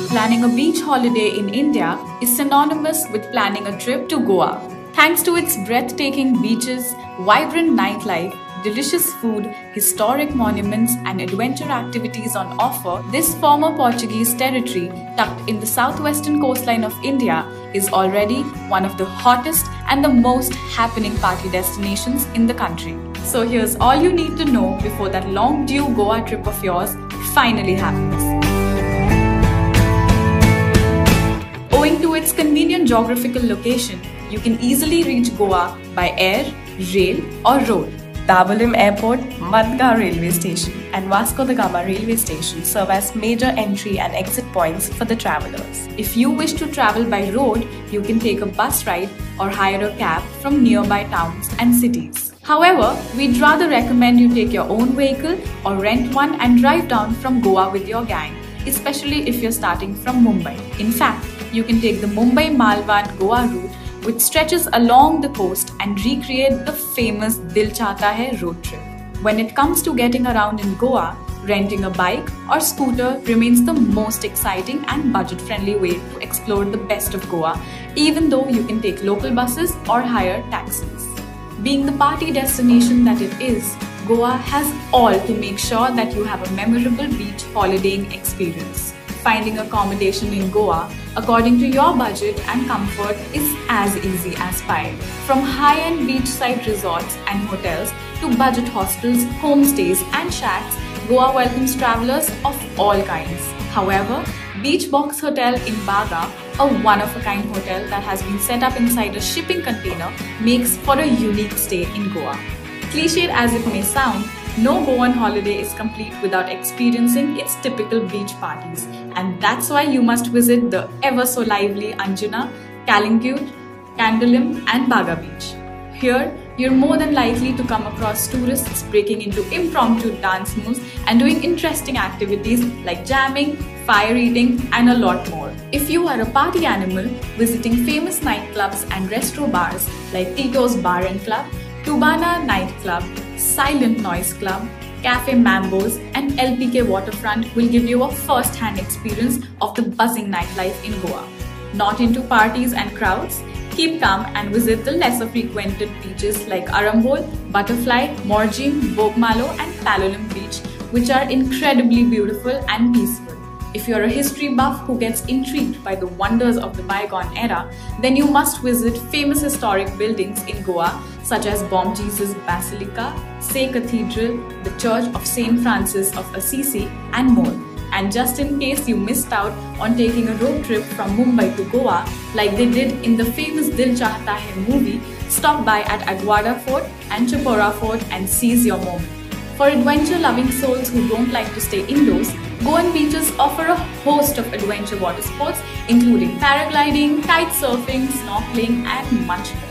planning a beach holiday in India is synonymous with planning a trip to Goa. Thanks to its breathtaking beaches, vibrant nightlife, delicious food, historic monuments, and adventure activities on offer, this former Portuguese territory, tucked in the southwestern coastline of India, is already one of the hottest and the most happening party destinations in the country. So here's all you need to know before that long due Goa trip of yours finally happens. Owing to its convenient geographical location, you can easily reach Goa by air, rail, or road. Dabolim Airport, Madga Railway Station, and Vasco da Gama Railway Station serve as major entry and exit points for the travelers. If you wish to travel by road, you can take a bus ride or hire a cab from nearby towns and cities. However, we'd rather recommend you take your own vehicle or rent one and drive down from Goa with your gang, especially if you're starting from Mumbai. In fact, you can take the Mumbai-Malvan Goa route, which stretches along the coast and recreate the famous Dil Chahta Hai road trip. When it comes to getting around in Goa, renting a bike or scooter remains the most exciting and budget-friendly way to explore the best of Goa, even though you can take local buses or hire taxis. Being the party destination that it is, Goa has all to make sure that you have a memorable beach holidaying experience. Finding accommodation in Goa according to your budget and comfort is as easy as pie. From high-end beachside resorts and hotels to budget hostels, homestays and shacks, Goa welcomes travelers of all kinds. However, Beach Box Hotel in Baga, a one-of-a-kind hotel that has been set up inside a shipping container, makes for a unique stay in Goa. Cliched as it may sound, no Goan holiday is complete without experiencing its typical beach parties, and that's why you must visit the ever-so-lively Anjuna, Calangute, Candolim and Baga Beach. Here, you're more than likely to come across tourists breaking into impromptu dance moves and doing interesting activities like jamming, fire eating and a lot more. If you are a party animal, visiting famous nightclubs and restaurant bars like Tito's Bar and Club, Tubana Nightclub, Silent Noise Club, Cafe Mambos and LPK Waterfront will give you a first-hand experience of the buzzing nightlife in Goa. Not into parties and crowds? Keep calm and visit the lesser frequented beaches like Arambol, Butterfly, Morjim, Bogmalo and Palolem Beach, which are incredibly beautiful and peaceful. If you're a history buff who gets intrigued by the wonders of the bygone era, then you must visit famous historic buildings in Goa such as Bom Jesus Basilica, Say Cathedral, the Church of St. Francis of Assisi and more. And just in case you missed out on taking a road trip from Mumbai to Goa like they did in the famous Dil Chahta Hai movie, stop by at Aguada Fort and Chapora Fort and seize your moment. For adventure-loving souls who don't like to stay indoors, Goan beaches offer a host of adventure water sports including paragliding, kite surfing, snorkeling and much more.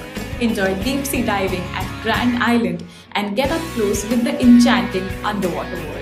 Enjoy deep-sea diving at Grand Island and get up close with the enchanting underwater world.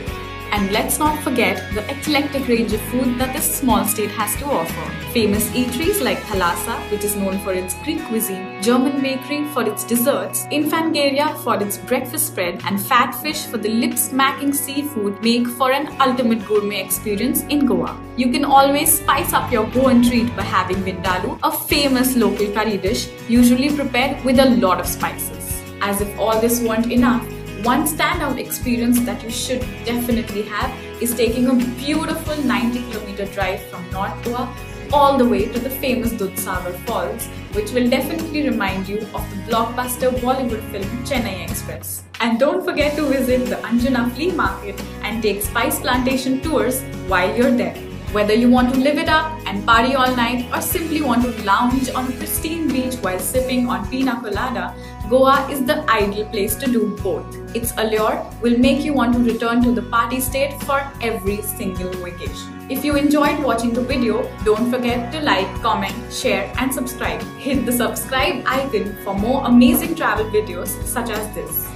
And let's not forget the eclectic range of food that this small state has to offer. Famous eateries like Thalassa, which is known for its Greek cuisine, German bakery for its desserts, Infangeria for its breakfast spread, and Fat Fish for the lip-smacking seafood make for an ultimate gourmet experience in Goa. You can always spice up your Goan treat by having Vindaloo, a famous local curry dish usually prepared with a lot of spices. As if all this weren't enough, one standout experience that you should definitely have is taking a beautiful 90-kilometer drive from North Goa all the way to the famous Dudhsagar Falls, which will definitely remind you of the blockbuster Bollywood film Chennai Express. And don't forget to visit the Anjuna Flea Market and take spice plantation tours while you're there. Whether you want to live it up and party all night or simply want to lounge on a pristine beach while sipping on pina colada, Goa is the ideal place to do both. Its allure will make you want to return to the party state for every single vacation. If you enjoyed watching the video, don't forget to like, comment, share and subscribe. Hit the subscribe icon for more amazing travel videos such as this.